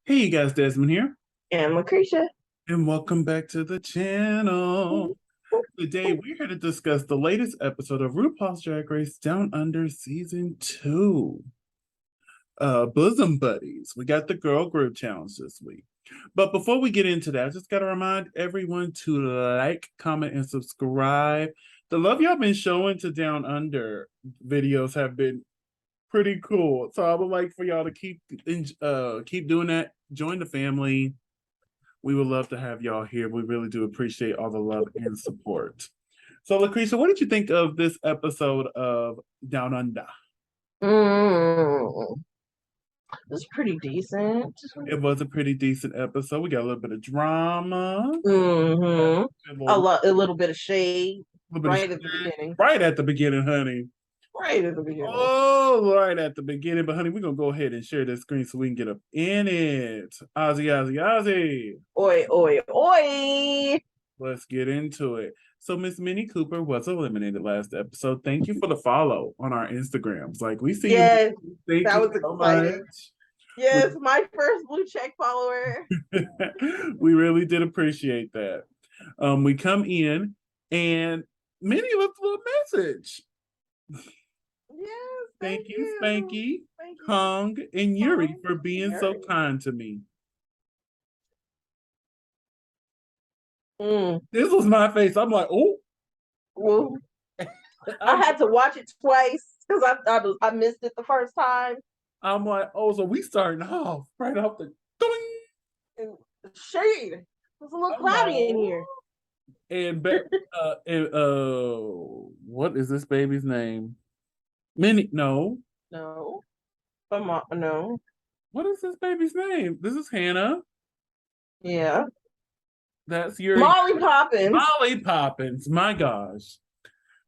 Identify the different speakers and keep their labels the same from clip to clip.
Speaker 1: Hey, you guys, Desmond here,
Speaker 2: And LaCresha.
Speaker 1: and welcome back to the channel. Today, we're here to discuss the latest episode of RuPaul's Drag Race Down Under Season 2. Bosom Buddies. We got the Girl Group Challenge this week. But before we get into that, I just got to remind everyone to like, comment, and subscribe. The love y'all been showing to Down Under videos have been pretty cool. So I would like for y'all to keep doing that. Join the family. We would love to have y'all here. We really do appreciate all the love and support. So, LaCresha, what did you think of this episode of Down Under?
Speaker 2: Mm, it's pretty decent.
Speaker 1: It was a pretty decent episode. We got a little bit of drama,
Speaker 2: Mm-hmm.
Speaker 1: a
Speaker 2: A little bit of shade
Speaker 1: little bit of
Speaker 2: right at the beginning.
Speaker 1: right at the beginning, honey.
Speaker 2: Right at the beginning.
Speaker 1: Oh, right at the beginning. But, honey, we're going to go ahead and share this screen so we can get up in it. Ozzy, Ozzy, Ozzy.
Speaker 2: Oi, oi, oi.
Speaker 1: Let's get into it. So Miss Minnie Cooper was eliminated last episode. Thank you for the follow on our Instagrams. Like we see
Speaker 2: Yes,
Speaker 1: you. Thank
Speaker 2: that
Speaker 1: you
Speaker 2: was
Speaker 1: so
Speaker 2: exciting.
Speaker 1: much.
Speaker 2: Yes, my first blue check follower.
Speaker 1: We really did appreciate that. We come in and Minnie left a little message.
Speaker 2: Yes,
Speaker 1: Thank you, Spanky,
Speaker 2: Thank you.
Speaker 1: Hung, and Yuri for being so kind to me. This was my face. I'm like, oh.
Speaker 2: Well, I had to watch it twice because I missed it the first time.
Speaker 1: I'm like, oh, so we starting off right off the doing.
Speaker 2: Shade. It's a little cloudy in here.
Speaker 1: And what is this baby's name? Minnie? No.
Speaker 2: No. No.
Speaker 1: What is this baby's name? This is Hannah.
Speaker 2: Yeah.
Speaker 1: That's your
Speaker 2: Molly Poppins.
Speaker 1: Molly Poppins. My gosh.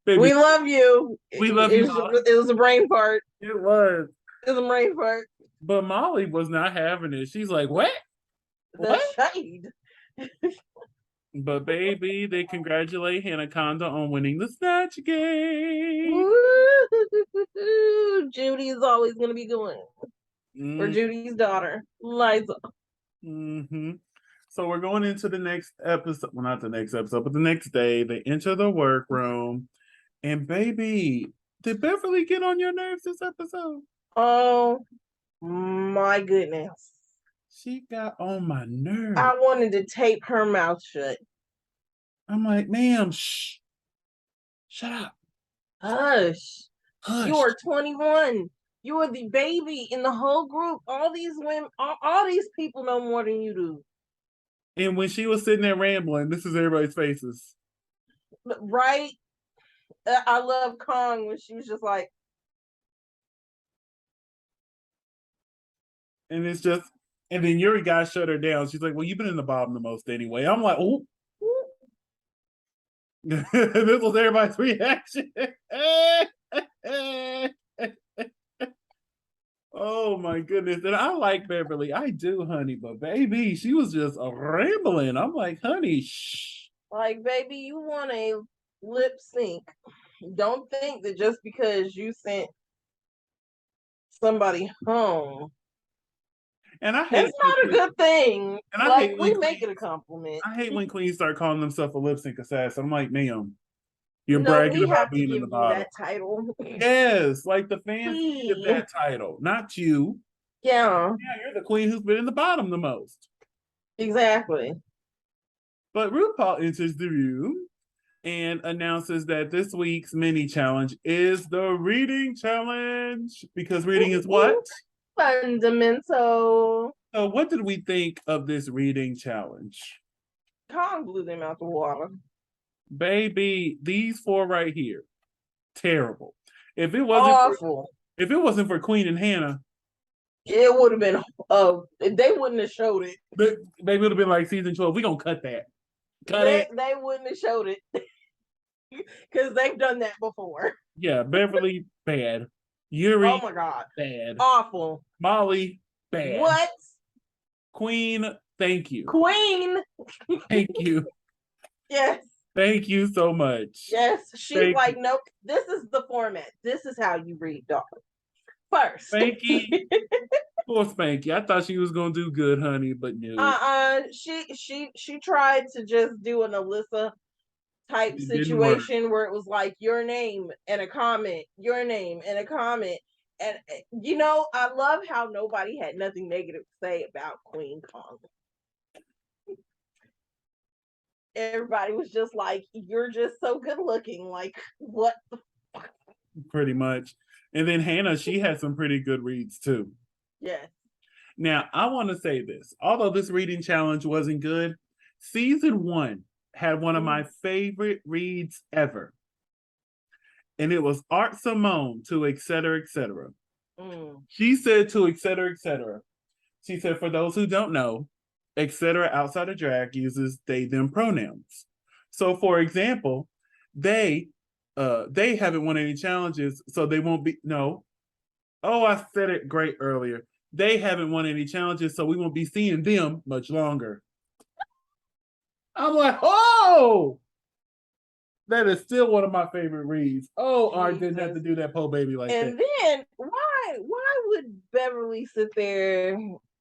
Speaker 2: Baby, we love you.
Speaker 1: We love you.
Speaker 2: It was a brain fart.
Speaker 1: It was.
Speaker 2: It was a brain fart.
Speaker 1: But Molly was not having it. She's like, what?
Speaker 2: The shade.
Speaker 1: But baby, they congratulate Hannah Conda on winning the Snatch Game.
Speaker 2: Judy is always going to be going. Or Judy's daughter, Liza.
Speaker 1: So we're going into the next episode. Well, not the next episode, but the next day. They enter the workroom. And baby, did Beverly get on your nerves this episode?
Speaker 2: Oh, my goodness.
Speaker 1: She got on my nerves.
Speaker 2: I wanted to tape her mouth shut.
Speaker 1: I'm like, ma'am, shh. Shut up.
Speaker 2: Hush. You are 21. You are the baby in the whole group. All these women, all these people know more than you do.
Speaker 1: And when she was sitting there rambling, this is everybody's faces.
Speaker 2: Right? I love Kong when she was just like.
Speaker 1: And it's just, and then Yuri guy shut her down. She's like, well, you've been in the bottom the most anyway. I'm like, oh. This was everybody's reaction. Oh my goodness. And I like Beverly. I do, honey. But baby, she was just rambling. I'm like, honey, shh.
Speaker 2: Like, baby, you want a lip sync. Don't think that just because you sent somebody home.
Speaker 1: And I hate
Speaker 2: that's not a good thing.
Speaker 1: And I
Speaker 2: like,
Speaker 1: hate
Speaker 2: we make it a compliment.
Speaker 1: I hate when queens start calling themselves a lip sync assassin. I'm like, ma'am, you're bragging about being in the bottom.
Speaker 2: That title.
Speaker 1: Yes, like the fans give that title, not you.
Speaker 2: Yeah.
Speaker 1: Yeah, you're the queen who's been in the bottom the most.
Speaker 2: Exactly.
Speaker 1: But RuPaul enters the room and announces that this week's mini challenge is the reading challenge because reading is what?
Speaker 2: Fundamental.
Speaker 1: So what did we think of this reading challenge?
Speaker 2: Kong blew them out the water.
Speaker 1: Baby, these four right here, terrible. If it wasn't for Queen and Hannah,
Speaker 2: it would have been. They wouldn't have showed it.
Speaker 1: They would have been like season 12. We gonna cut that.
Speaker 2: They wouldn't have showed it because they've done that before.
Speaker 1: Yeah, Beverly bad. Yuri,
Speaker 2: oh my god,
Speaker 1: bad.
Speaker 2: Awful.
Speaker 1: Molly, bad.
Speaker 2: What?
Speaker 1: Queen, thank you.
Speaker 2: Queen,
Speaker 1: thank you.
Speaker 2: Yes.
Speaker 1: Thank you so much.
Speaker 2: Yes, she's like, nope. This is the format. This is how you read, dog. First,
Speaker 1: Spanky. Poor Spanky. I thought she was gonna do good, honey, but no.
Speaker 2: She tried to just do an Alyssa type
Speaker 1: It didn't work.
Speaker 2: situation where it was like your name and a comment, your name and a comment. And I love how nobody had nothing negative to say about Queen Kong. Everybody was just like, you're just so good looking. Like, what the fuck?
Speaker 1: Pretty much. And then Hannah, she had some pretty good reads too.
Speaker 2: Yes.
Speaker 1: Now, I want to say this. Although this reading challenge wasn't good, season 1 had one of my favorite reads ever. And it was Art Simone to etc. etc. She said to etc. etc. She said, for those who don't know, etc. outside of drag uses they them pronouns. So for example, they haven't won any challenges, so they won't be no. Oh, I said it great earlier. They haven't won any challenges, so we won't be seeing them much longer. I'm like, oh, that is still one of my favorite reads. Oh, Art didn't have to do that po baby like that.
Speaker 2: And then why would Beverly sit there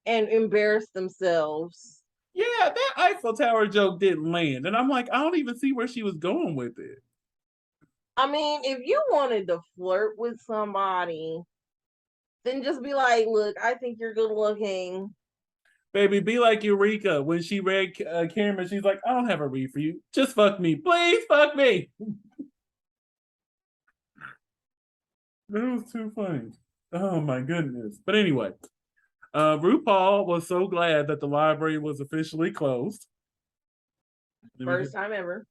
Speaker 2: and embarrass themselves?
Speaker 1: Yeah, that Eiffel Tower joke didn't land. And I'm like, I don't even see where she was going with it.
Speaker 2: I mean, if you wanted to flirt with somebody, then just be like, look, I think you're good looking.
Speaker 1: Baby, be like Eureka when she read Cameron. She's like, I don't have a read for you. Just fuck me. Please fuck me. That was too funny. Oh my goodness. But anyway, RuPaul was so glad that the library was officially closed.
Speaker 2: First time ever.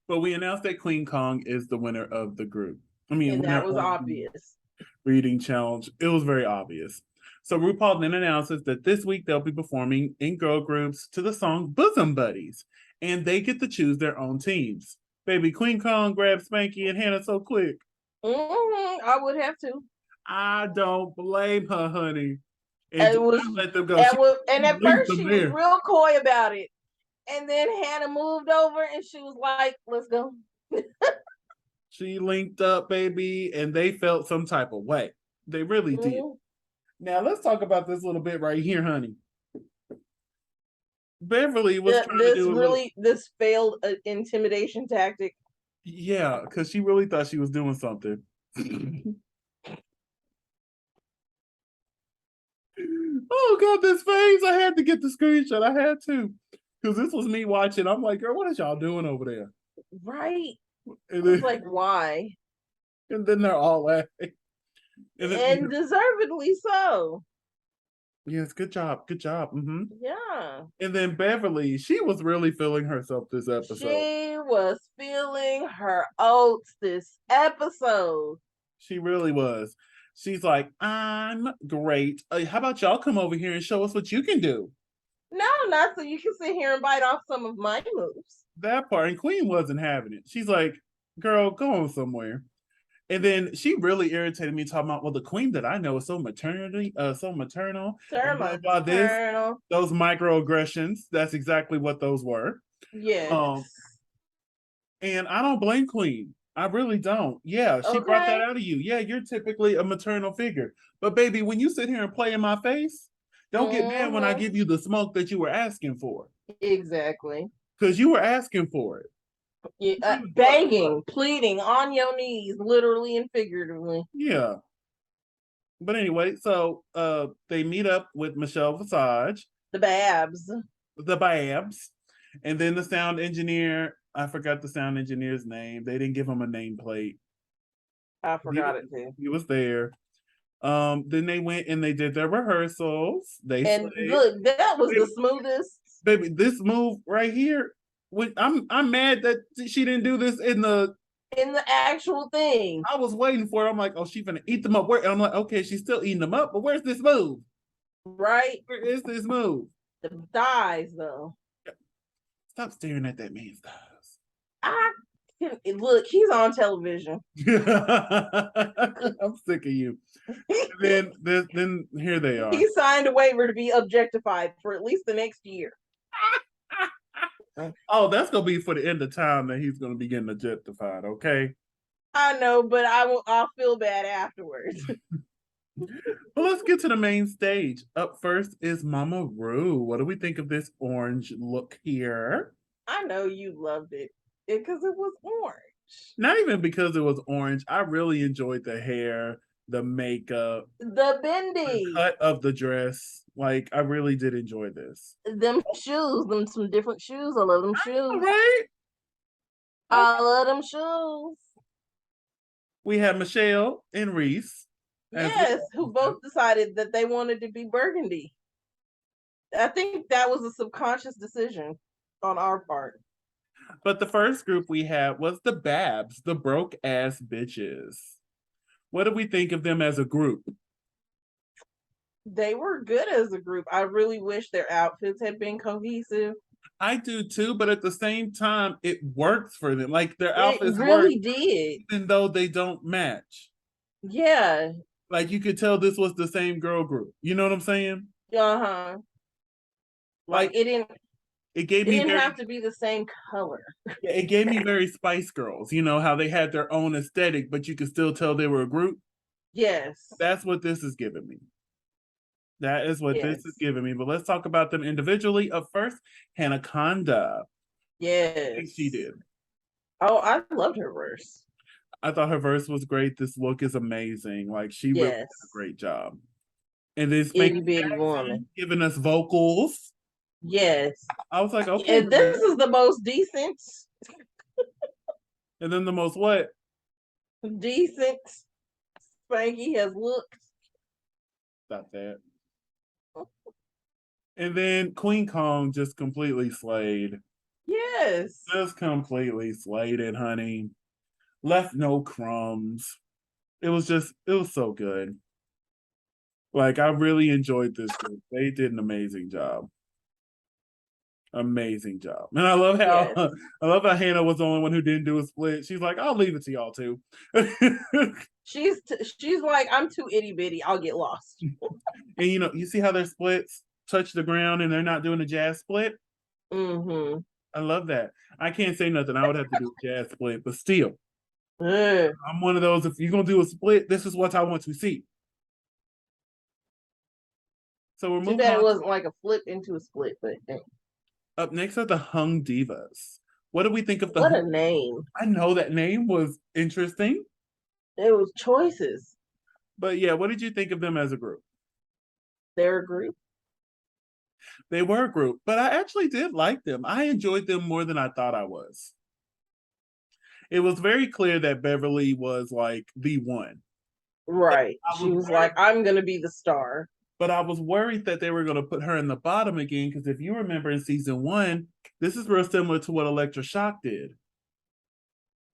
Speaker 1: But we announced that Queen Kong is the winner of the group. I mean,
Speaker 2: and that was obvious.
Speaker 1: Reading challenge. It was very obvious. So RuPaul then announces that this week they'll be performing in girl groups to the song Bosom Buddies, and they get to choose their own teams. Baby, Queen Kong grabbed Spanky and Hannah so quick.
Speaker 2: I would have to.
Speaker 1: I don't blame her, honey.
Speaker 2: And
Speaker 1: let them go.
Speaker 2: And at first she was real coy about it. And then Hannah moved over and she was like, let's go.
Speaker 1: She linked up, baby, and they felt some type of way. They really did. Now let's talk about this little bit right here, honey. Beverly was trying to do
Speaker 2: this failed intimidation tactic.
Speaker 1: Yeah, because she really thought she was doing something. Oh God, this face! I had to get the screenshot. I had to, because this was me watching. I'm like, girl, what is y'all doing over there?
Speaker 2: Right. And then, like, why?
Speaker 1: And then they're all laughing.
Speaker 2: And deservedly so.
Speaker 1: Yes, good job. Good job.
Speaker 2: Yeah.
Speaker 1: And then Beverly, she was really feeling herself this episode.
Speaker 2: She was feeling her oats this episode.
Speaker 1: She really was. She's like, I'm great. How about y'all come over here and show us what you can do?
Speaker 2: No, not so you can sit here and bite off some of my moves.
Speaker 1: That part. And Queen wasn't having it. She's like, girl, go on somewhere. And then she really irritated me talking about, well, the Queen that I know is so maternal. This, those microaggressions, that's exactly what those were.
Speaker 2: Yes.
Speaker 1: And I don't blame Queen. I really don't. Yeah, she brought that out of you. Yeah, you're typically a maternal figure. But baby, when you sit here and play in my face, don't get mad when I give you the smoke that you were asking for.
Speaker 2: Exactly.
Speaker 1: Because you were asking for it.
Speaker 2: Yeah, begging, pleading on your knees, literally and figuratively.
Speaker 1: Yeah. But anyway, so they meet up with Michelle Visage.
Speaker 2: The Babs.
Speaker 1: And then the sound engineer, I forgot the sound engineer's name. They didn't give him a nameplate.
Speaker 2: I forgot it too.
Speaker 1: He was there. Then they went and they did their rehearsals.
Speaker 2: Look, that was the smoothest.
Speaker 1: Baby, this move right here, I'm mad that she didn't do this in the
Speaker 2: actual thing.
Speaker 1: I was waiting for it. I'm like, oh, she's gonna eat them up. And I'm like, okay, she's still eating them up, but where's this move?
Speaker 2: Right?
Speaker 1: Where is this move?
Speaker 2: The thighs, though.
Speaker 1: Stop staring at that man's thighs.
Speaker 2: Look, he's on television.
Speaker 1: I'm sick of you. then here they are.
Speaker 2: He signed a waiver to be objectified for at least the next year.
Speaker 1: Oh, that's gonna be for the end of time that he's gonna be getting objectified. Okay.
Speaker 2: I know, but I'll feel bad afterwards.
Speaker 1: Well, let's get to the main stage. Up first is Mama Ru. What do we think of this orange look here?
Speaker 2: I know you loved it because it was orange.
Speaker 1: Not even because it was orange. I really enjoyed the hair, the makeup,
Speaker 2: The
Speaker 1: the
Speaker 2: bendy,
Speaker 1: cut of the dress. Like, I really did enjoy this.
Speaker 2: them shoes, them some different shoes. I love them
Speaker 1: All
Speaker 2: shoes.
Speaker 1: right.
Speaker 2: I love them shoes.
Speaker 1: We have Michelle and Reese. As we
Speaker 2: Yes, who both decided that they wanted to be burgundy. I think that was a subconscious decision on our part.
Speaker 1: But the first group we had was the Babs, the broke ass bitches. What do we think of them as a group?
Speaker 2: They were good as a group. I really wish their outfits had been cohesive.
Speaker 1: I do too, but at the same time, it works for them. Like their
Speaker 2: It
Speaker 1: outfits work
Speaker 2: really did.
Speaker 1: even though they don't match.
Speaker 2: Yeah.
Speaker 1: Like you could tell this was the same girl group. You know what I'm saying?
Speaker 2: Uh-huh. Like
Speaker 1: Like it gave
Speaker 2: it
Speaker 1: me
Speaker 2: didn't
Speaker 1: very
Speaker 2: have to be the same color.
Speaker 1: it gave me very Spice Girls, you know, how they had their own aesthetic, but you could still tell they were a group.
Speaker 2: Yes.
Speaker 1: That's what this is giving me. That is what this
Speaker 2: Yes.
Speaker 1: is giving me. But let's talk about them individually. Up first, Hanaconda. I think
Speaker 2: Yes.
Speaker 1: she did.
Speaker 2: Oh, I loved her verse.
Speaker 1: I thought her verse was great. This look is amazing. Like she really did a
Speaker 2: Yes.
Speaker 1: great job. And this
Speaker 2: Itty
Speaker 1: Spanky
Speaker 2: bitty woman.
Speaker 1: Jackson giving us vocals.
Speaker 2: Yes.
Speaker 1: I was like, okay.
Speaker 2: And this is the most decent
Speaker 1: And then the most what?
Speaker 2: decent Spanky has looked.
Speaker 1: Stop that. And then Queen Kong just completely slayed.
Speaker 2: Yes.
Speaker 1: Just completely slayed it, honey. Left no crumbs. It was so good. Like I really enjoyed this group. They did an amazing job. Amazing job. And I love how
Speaker 2: Yes.
Speaker 1: I love how Hannah was the only one who didn't do a split. She's like, I'll leave it to y'all too.
Speaker 2: She's like, I'm too itty bitty. I'll get lost.
Speaker 1: And you know, you see how their splits touch the ground and they're not doing a jazz split?
Speaker 2: Mm-hmm.
Speaker 1: I love that. I can't say nothing. I would have to do a jazz split, but still, I'm one of those. If you're gonna do a split, this is what I want to see. So we're
Speaker 2: Too
Speaker 1: moving
Speaker 2: bad it
Speaker 1: on.
Speaker 2: wasn't like a flip into a split, but
Speaker 1: Up next are the Hung Divas. What do we think of the
Speaker 2: what a
Speaker 1: Hung?
Speaker 2: name.
Speaker 1: I know that name was interesting,
Speaker 2: It was choices.
Speaker 1: but yeah, what did you think of them as a group?
Speaker 2: They're a group.
Speaker 1: They were a group, but I actually did like them. I enjoyed them more than I thought I was. It was very clear that Beverly was like the one.
Speaker 2: Right.
Speaker 1: I
Speaker 2: She
Speaker 1: was
Speaker 2: was
Speaker 1: worried,
Speaker 2: like, I'm gonna be the star.
Speaker 1: but I was worried that they were going to put her in the bottom again because if you remember in season one, this is real similar to what Electra Shock did.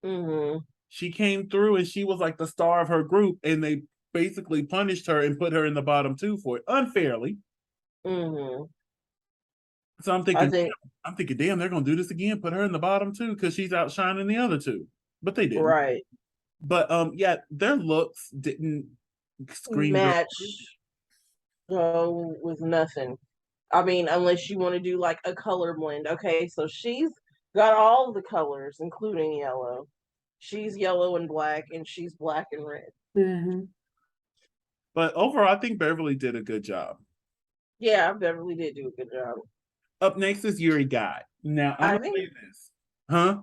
Speaker 2: Mm-hmm.
Speaker 1: She came through and she was like the star of her group, and they basically punished her and put her in the bottom two for it unfairly.
Speaker 2: Mm-hmm.
Speaker 1: So
Speaker 2: I think
Speaker 1: I'm thinking, damn, they're gonna do this again, put her in the bottom two because she's outshining the other two. But they didn't.
Speaker 2: right.
Speaker 1: But yeah, their looks didn't scream girl.
Speaker 2: Match with nothing. I mean, unless you want to do like a color blend. Okay, so she's got all the colors, including yellow. She's yellow and black, and she's black and red.
Speaker 1: Mm-hmm. But overall, I think Beverly did a good job.
Speaker 2: Yeah, Beverly did do a good job.
Speaker 1: Up next is Yuri Guy. Now I'm
Speaker 2: I
Speaker 1: gonna
Speaker 2: think.
Speaker 1: say this. Huh?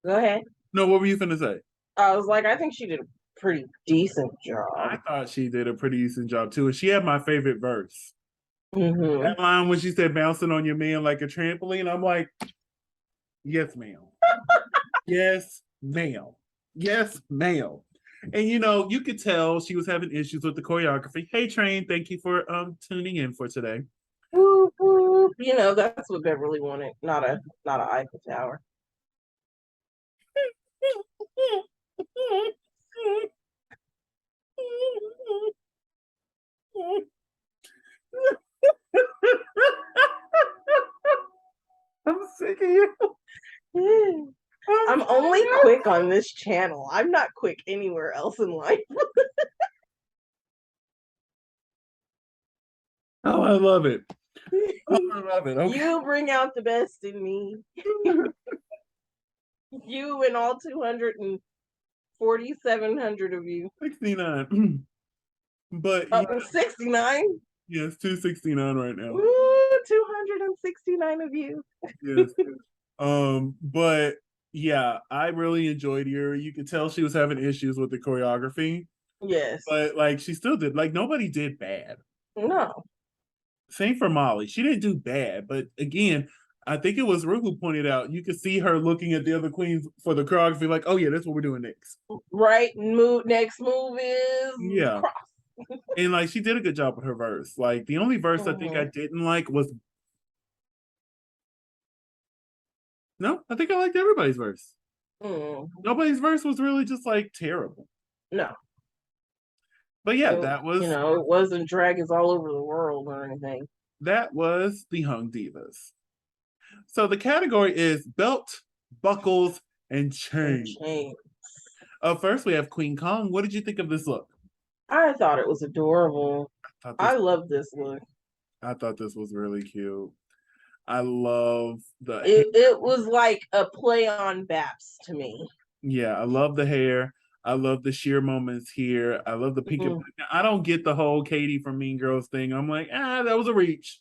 Speaker 2: Go ahead.
Speaker 1: No, what were you gonna say?
Speaker 2: I was like, I think she did a pretty decent
Speaker 1: I
Speaker 2: job.
Speaker 1: thought she did a pretty decent job too. And she had my favorite verse.
Speaker 2: Mm-hmm.
Speaker 1: That line when she said bouncing on your man like a trampoline, I'm like, yes, ma'am. Yes, ma'am. Yes, ma'am. And you know, you could tell she was having issues with the choreography. Hey Train, thank you for tuning in for today.
Speaker 2: Whoop, whoop. You know, that's what Beverly wanted, not an Eiffel Tower.
Speaker 1: I'm sick of you.
Speaker 2: I'm only quick on this channel. I'm not quick anywhere else in life.
Speaker 1: Oh, I love it. Oh, I love it. Okay.
Speaker 2: You bring out the best in me. You and all 24700 of you.
Speaker 1: 69. But
Speaker 2: Oh, 69?
Speaker 1: yes, 269 right now.
Speaker 2: Ooh, 269 of you.
Speaker 1: Yes. But yeah, I really enjoyed Yuri. You could tell she was having issues with the choreography,
Speaker 2: Yes.
Speaker 1: but like she still did. Like nobody did bad.
Speaker 2: No.
Speaker 1: Same for Molly. She didn't do bad, but again, I think it was Ru who pointed out you could see her looking at the other queens for the choreography, like, oh yeah, that's what we're doing next.
Speaker 2: Right. Next move is
Speaker 1: Yeah.
Speaker 2: cross.
Speaker 1: And like she did a good job with her verse. Like the only verse I think I
Speaker 2: Mm-hmm.
Speaker 1: didn't like was no, I think I liked everybody's verse.
Speaker 2: Mm.
Speaker 1: Nobody's verse was really just like terrible.
Speaker 2: No.
Speaker 1: But yeah,
Speaker 2: It, it wasn't dragons all over the world or anything.
Speaker 1: that was the Hung Divas. So the category is belt, buckles, and
Speaker 2: And
Speaker 1: chain.
Speaker 2: chain.
Speaker 1: First we have Queen Kong. What did you think of this look?
Speaker 2: I thought it was adorable.
Speaker 1: I thought this
Speaker 2: I love this look.
Speaker 1: I thought this was really cute. I love the hair.
Speaker 2: It was like a play on Baps to me.
Speaker 1: Yeah, I love the hair. I love the sheer moments here. I love the pink and
Speaker 2: Mm.
Speaker 1: black. I don't get the whole Katie from Mean Girls thing. I'm like, that was a reach.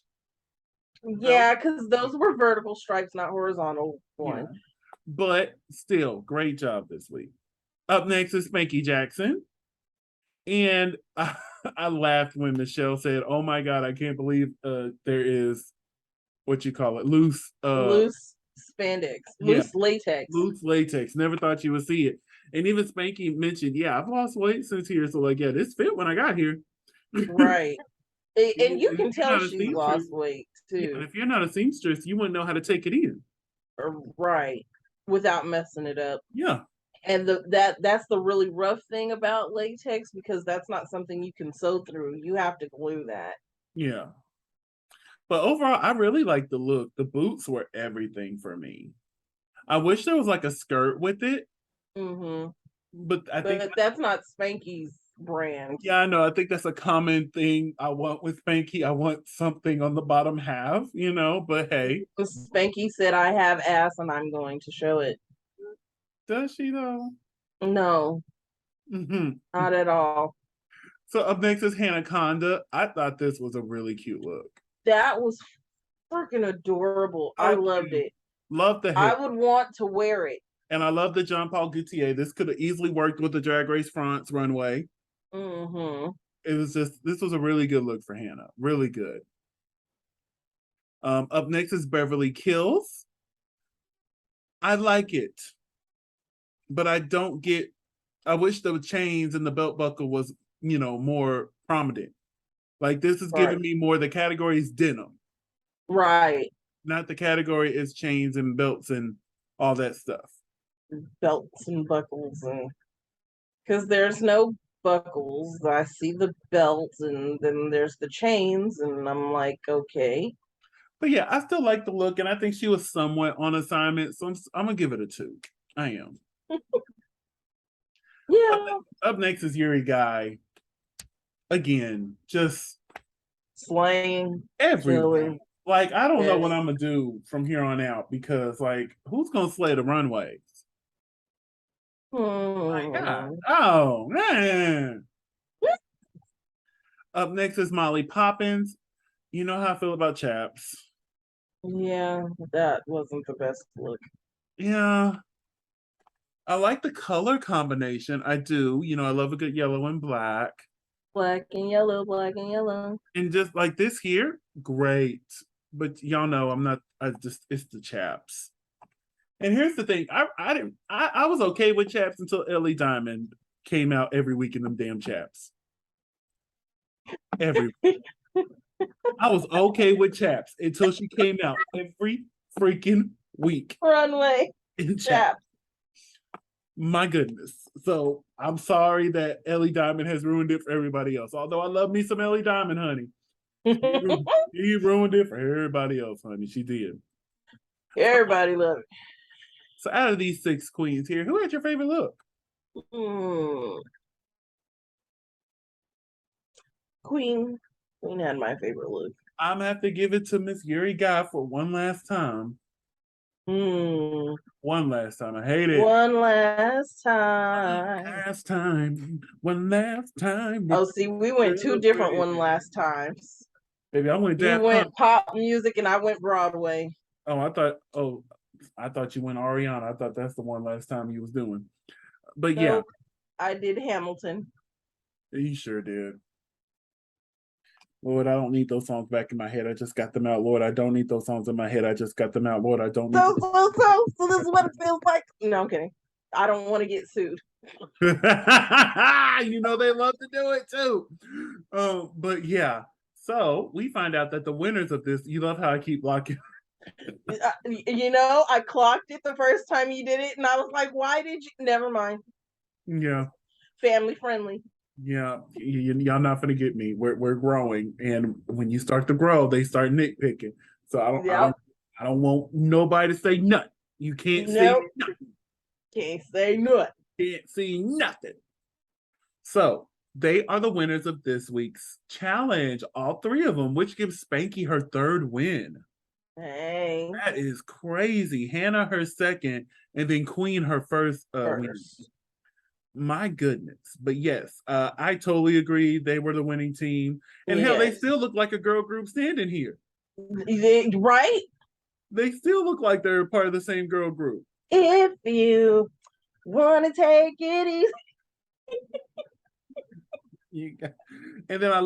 Speaker 1: That was-
Speaker 2: Yeah, because those were vertical stripes, not horizontal
Speaker 1: yeah.
Speaker 2: one.
Speaker 1: But still, great job this week. Up next is Spanky Jackson. And I laughed when Michelle said, "Oh my God, I can't believe there is what you call it, loose
Speaker 2: Loose spandex,
Speaker 1: yeah,
Speaker 2: loose latex.
Speaker 1: loose latex. Never thought you would see it." And even Spanky mentioned, "Yeah, I've lost weight since here." So like, yeah, this fit when I got here.
Speaker 2: Right. And you
Speaker 1: And if
Speaker 2: can
Speaker 1: you're
Speaker 2: tell
Speaker 1: not a
Speaker 2: she's
Speaker 1: seamstress,
Speaker 2: lost weight
Speaker 1: yeah, and
Speaker 2: too.
Speaker 1: if you're not a seamstress, you wouldn't know how to take it in.
Speaker 2: Right. Without messing it up.
Speaker 1: Yeah,
Speaker 2: And that's the really rough thing about latex because that's not something you can sew through. You have to glue that.
Speaker 1: yeah. But overall, I really like the look. The boots were everything for me. I wish there was like a skirt with it,
Speaker 2: Mm-hmm.
Speaker 1: but I think
Speaker 2: But that's not Spanky's brand.
Speaker 1: yeah, I know. I think that's a common thing I want with Spanky. I want something on the bottom half, but hey,
Speaker 2: Spanky said, I have ass and I'm going to show it.
Speaker 1: does she though?
Speaker 2: No,
Speaker 1: Hmm.
Speaker 2: not at all.
Speaker 1: So up next is Hanaconda. I thought this was a really cute look.
Speaker 2: That was freaking adorable. I
Speaker 1: So
Speaker 2: loved
Speaker 1: cute.
Speaker 2: it.
Speaker 1: Love the hair.
Speaker 2: I would want to wear it.
Speaker 1: And I love the John Paul Gaultier. This could have easily worked with the Drag Race France runway.
Speaker 2: Mm-hmm.
Speaker 1: This was a really good look for Hannah. Really good. Up next is Beverly Kills. I like it, but I don't get. I wish the chains and the belt buckle was, more prominent. Like this is
Speaker 2: Right.
Speaker 1: giving me more. The category is denim,
Speaker 2: Right.
Speaker 1: not the category is chains and belts and all that stuff.
Speaker 2: Belts and buckles and because there's no buckles. I see the belts and then there's the chains and I'm like, okay.
Speaker 1: But yeah, I still like the look, and I think she was somewhat on assignment. So I'm gonna give it a 2. I am. Up,
Speaker 2: Yeah.
Speaker 1: up next is Yuri Guy. Again, just
Speaker 2: Slaying,
Speaker 1: everywhere.
Speaker 2: killing.
Speaker 1: Like I don't know
Speaker 2: Yes.
Speaker 1: what I'm gonna do from here on out because like who's gonna slay the runways? My God.
Speaker 2: Hmm.
Speaker 1: Oh man. Up next is Molly Poppins. You know how I feel about chaps.
Speaker 2: Yeah, that wasn't the best look.
Speaker 1: Yeah. I like the color combination. I do. I love a good yellow and black.
Speaker 2: Black and yellow, black and yellow.
Speaker 1: And just like this here, great. But y'all know I'm not it's the chaps. And here's the thing. I didn't I was okay with chaps until Ellie Diamond came out every week in them damn chaps. Every I was okay with chaps until she came out every freaking week
Speaker 2: Runway
Speaker 1: in chaps.
Speaker 2: chap.
Speaker 1: My goodness. So I'm sorry that Ellie Diamond has ruined it for everybody else. Although I love me some Ellie Diamond, honey. She ruined it for everybody else, honey. She did.
Speaker 2: Everybody love it.
Speaker 1: So out of these 6 queens here, who had your favorite look?
Speaker 2: Hmm. Queen. Queen had my favorite look.
Speaker 1: I'm gonna have to give it to Miss Yuri Guy for one last time. One last time. I hate it.
Speaker 2: One last
Speaker 1: One
Speaker 2: time.
Speaker 1: last time. One last time.
Speaker 2: Oh, see, we went two different one last times.
Speaker 1: Baby, I went
Speaker 2: You
Speaker 1: Daft
Speaker 2: went
Speaker 1: Punk.
Speaker 2: pop music and I went Broadway.
Speaker 1: I thought you went Ariana. I thought that's the one last time you was doing. But yeah,
Speaker 2: Nope, I did Hamilton.
Speaker 1: you sure did. Lord, I don't need those songs back in my head. I just got them out. Lord, I don't need those songs in my head. I just got them out. Lord, I don't need
Speaker 2: So this is what it feels like. No, I'm kidding. I don't want to get sued.
Speaker 1: You know they love to do it too. But yeah. So we find out that the winners of this, you love how I keep blocking.
Speaker 2: I clocked it the first time you did it, and I was like, why did you? Never mind.
Speaker 1: Yeah.
Speaker 2: Family friendly.
Speaker 1: Yeah, y'all not gonna get me. We're growing, and when you start to grow, they start nitpicking. So I don't want nobody to say nothing. You can't see
Speaker 2: Nope.
Speaker 1: nothing.
Speaker 2: Can't say nothing.
Speaker 1: Can't see nothing. So they are the winners of this week's challenge. All three of them, which gives Spanky her third win.
Speaker 2: Hey.
Speaker 1: That is crazy. Hannah her second, and then Queen her first win. My goodness. But yes, I totally agree. They were the winning team. And hell, they still look like a girl group standing here.
Speaker 2: Right?
Speaker 1: They still look like they're part of the same girl group.
Speaker 2: If you want to take it easy.
Speaker 1: And then I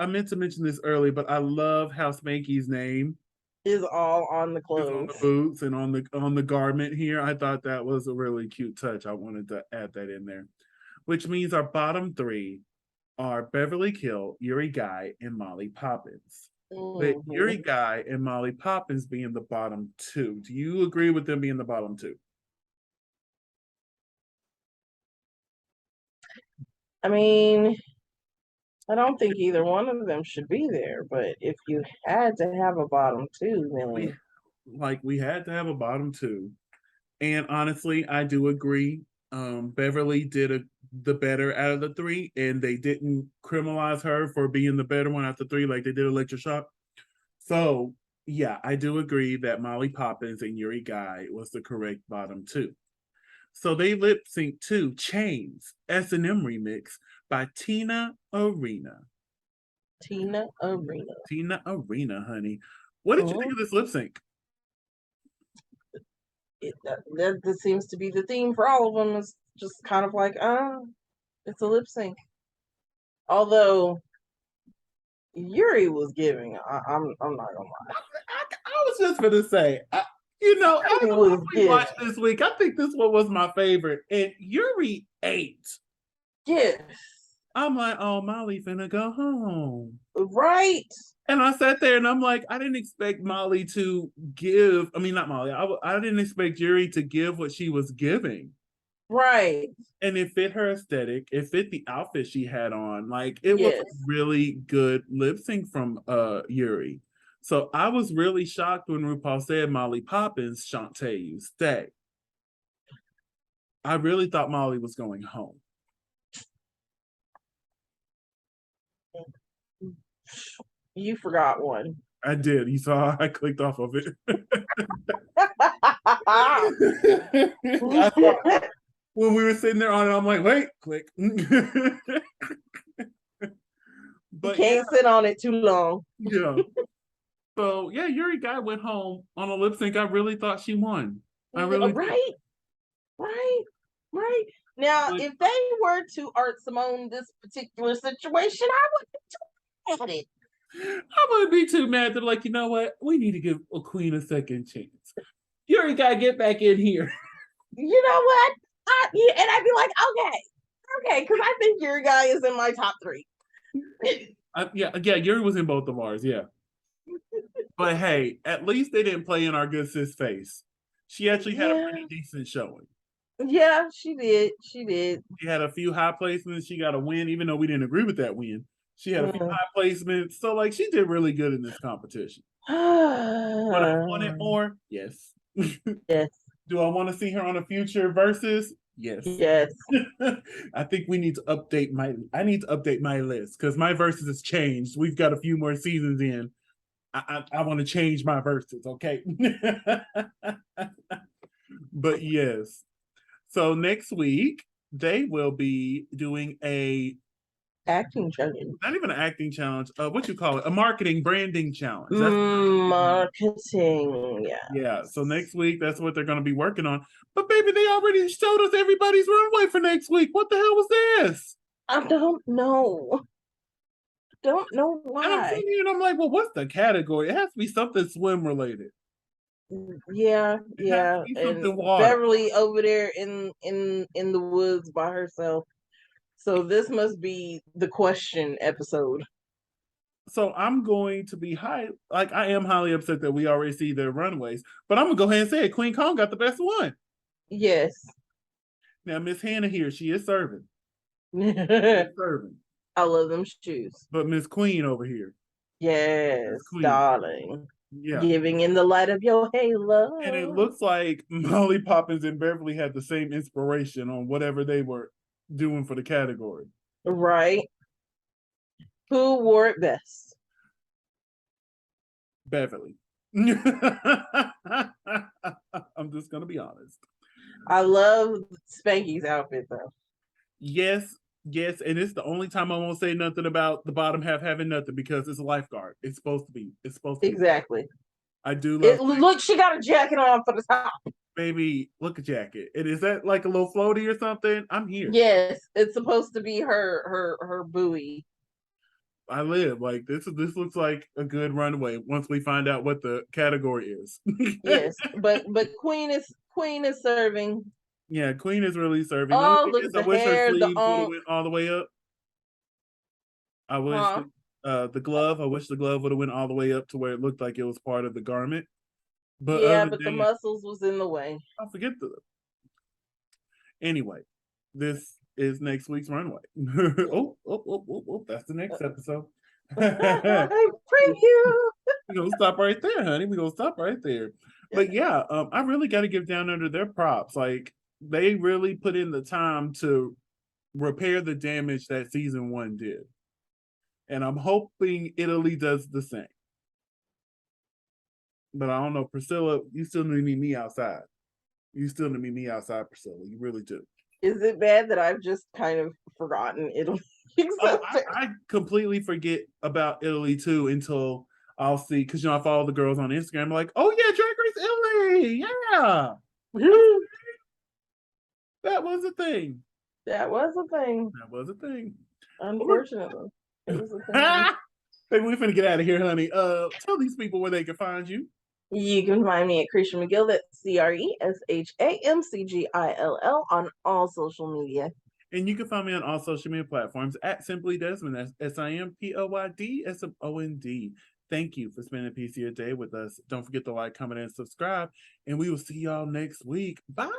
Speaker 1: meant to mention this earlier, but I love how Spanky's name
Speaker 2: is all on the
Speaker 1: is
Speaker 2: clothes.
Speaker 1: on the boots and on the garment here. I thought that was a really cute touch. I wanted to add that in there. Which means our bottom three are Beverly Kill, Yuri Guy, and Molly Poppins. But Yuri Guy and Molly Poppins being the bottom two. Do you agree with them being the bottom two?
Speaker 2: I mean, I don't think either one of them should be there, but if you had to have a bottom two, then
Speaker 1: we had to have a bottom two. And honestly, I do agree. Beverly did the better out of the three, and they didn't criminalize her for being the better one out of the three, like they did Electra Shock. So yeah, I do agree that Molly Poppins and Yuri Guy was the correct bottom two. So they lip sync to Chains S&M remix by Tina Arena.
Speaker 2: Tina Arena.
Speaker 1: Tina Arena, honey. What did you think of this lip sync?
Speaker 2: That seems to be the theme for all of them. It's just kind of like, it's a lip sync. Although Yuri was giving, I'm not gonna lie.
Speaker 1: I was just gonna say, I watched this week. I think this one was my favorite, and Yuri ate.
Speaker 2: Yes.
Speaker 1: I'm like, oh, Molly finna go home.
Speaker 2: Right.
Speaker 1: And I sat there and I'm like, I didn't expect Molly to give. I mean, not Molly. I didn't expect Yuri to give what she was giving.
Speaker 2: Right.
Speaker 1: And it fit her aesthetic. It fit the outfit she had on. Like it was a really good lip sync from Yuri. So I was really shocked when RuPaul said Molly Poppins, Shantae, you stay. I really thought Molly was going home.
Speaker 2: You forgot one.
Speaker 1: I did. You saw I clicked off of it. When we were sitting there on it, I'm like, wait, click.
Speaker 2: But you can't sit on it too long.
Speaker 1: Yeah. So yeah, Yuri Guy went home on a lip sync. I really thought she won. I really
Speaker 2: right. Now, if they were to Art Simone this particular situation, I wouldn't be too mad at it.
Speaker 1: I wouldn't be too mad. They're like, you know what? We need to give a queen a second chance. Yuri Guy, get back in here.
Speaker 2: You know what? And I'd be like, okay, because I think Yuri Guy is in my top three.
Speaker 1: Yeah, Yuri was in both of ours, yeah. But hey, at least they didn't play in our good sis face. She actually had a pretty decent showing.
Speaker 2: Yeah, she did. She
Speaker 1: had a few high placements. She got a win, even though we didn't agree with that win. She had a few high placements. So, like, she did really good in this competition. Would I want it more? Yes.
Speaker 2: Yes.
Speaker 1: Do I want to see her on a future versus? Yes.
Speaker 2: Yes.
Speaker 1: I think we need to I need to update my list because my versus has changed. We've got a few more seasons in. I want to change my verses, okay? But yes. So next week they will be doing a
Speaker 2: Acting challenge.
Speaker 1: not even an acting challenge. What you call it? A marketing branding challenge. That's
Speaker 2: Marketing. Yeah.
Speaker 1: yeah. So next week, that's what they're going to be working on. But baby, they already showed us everybody's runway for next week. What the hell was this?
Speaker 2: I don't know. Don't know
Speaker 1: And I'm
Speaker 2: why.
Speaker 1: sitting here and I'm like, well, what's the category? It has to be something swim related.
Speaker 2: Yeah,
Speaker 1: It has to
Speaker 2: yeah.
Speaker 1: be
Speaker 2: And
Speaker 1: something water.
Speaker 2: Beverly over there in the woods by herself. So this must be the question episode.
Speaker 1: So I'm going to be like I am highly upset that we already see their runways, but I'm gonna go ahead and say it. Queen Kong got the best one.
Speaker 2: Yes.
Speaker 1: Now Miss Hannah here, she is serving.
Speaker 2: I
Speaker 1: Serving.
Speaker 2: love them shoes.
Speaker 1: But Miss Queen over here.
Speaker 2: Yes,
Speaker 1: Miss Queen.
Speaker 2: darling.
Speaker 1: Yeah.
Speaker 2: Giving in the light of your halo.
Speaker 1: And it looks like Molly Poppins and Beverly had the same inspiration on whatever they were doing for the category.
Speaker 2: Right. Who wore it best?
Speaker 1: Beverly. I'm just gonna be honest.
Speaker 2: I love Spanky's outfit though.
Speaker 1: Yes, yes, and it's the only time I won't say nothing about the bottom half having nothing because it's a lifeguard. It's supposed to be. It's supposed to be.
Speaker 2: Exactly.
Speaker 1: I do love
Speaker 2: Look, she got a jacket on for the top.
Speaker 1: baby. Look a jacket. And is that like a little floaty or something? I'm here.
Speaker 2: Yes, it's supposed to be her buoy.
Speaker 1: I live like this. This looks like a good runway. Once we find out what the category is.
Speaker 2: Yes, but Queen is serving.
Speaker 1: Yeah, Queen is really serving. The only
Speaker 2: Oh,
Speaker 1: thing
Speaker 2: look
Speaker 1: is,
Speaker 2: at
Speaker 1: I
Speaker 2: the
Speaker 1: wish her
Speaker 2: hair, the
Speaker 1: sleeves would have went all the way up. I wish the glove. I wish the glove would have went all the way up to where it looked like it was part of the garment. But
Speaker 2: yeah,
Speaker 1: other
Speaker 2: but the
Speaker 1: than
Speaker 2: muscles was in the way.
Speaker 1: I forget the. Anyway, this is next week's runway. Oh, that's the next episode.
Speaker 2: Preview.
Speaker 1: We're gonna stop right there, honey. We're gonna stop right there. But yeah, I really got to give Down Under their props. Like they really put in the time to repair the damage that season 1 did, and I'm hoping Italy does the same. But I don't know, Priscilla. You still need to meet me outside. You still need to meet me outside, Priscilla. You really do.
Speaker 2: Is it bad that I've just kind of forgotten Italy?
Speaker 1: I completely forget about Italy too until I'll see, because I follow the girls on Instagram. I'm like, oh yeah, Drag Race Italy, yeah. That was a thing.
Speaker 2: That was a thing.
Speaker 1: That was a thing.
Speaker 2: Unfortunately, it was a thing.
Speaker 1: Baby, we're finna get out of here, honey. Tell these people where they can find you.
Speaker 2: You can find me at Cresha McGill, that's CRESHAMCGILL on all social media.
Speaker 1: And you can find me on all social media platforms at Simply Desmond. That's SIMPLYDSMOND. Thank you for spending a piece of your day with us. Don't forget to like, comment, and subscribe. And we will see y'all next week. Bye.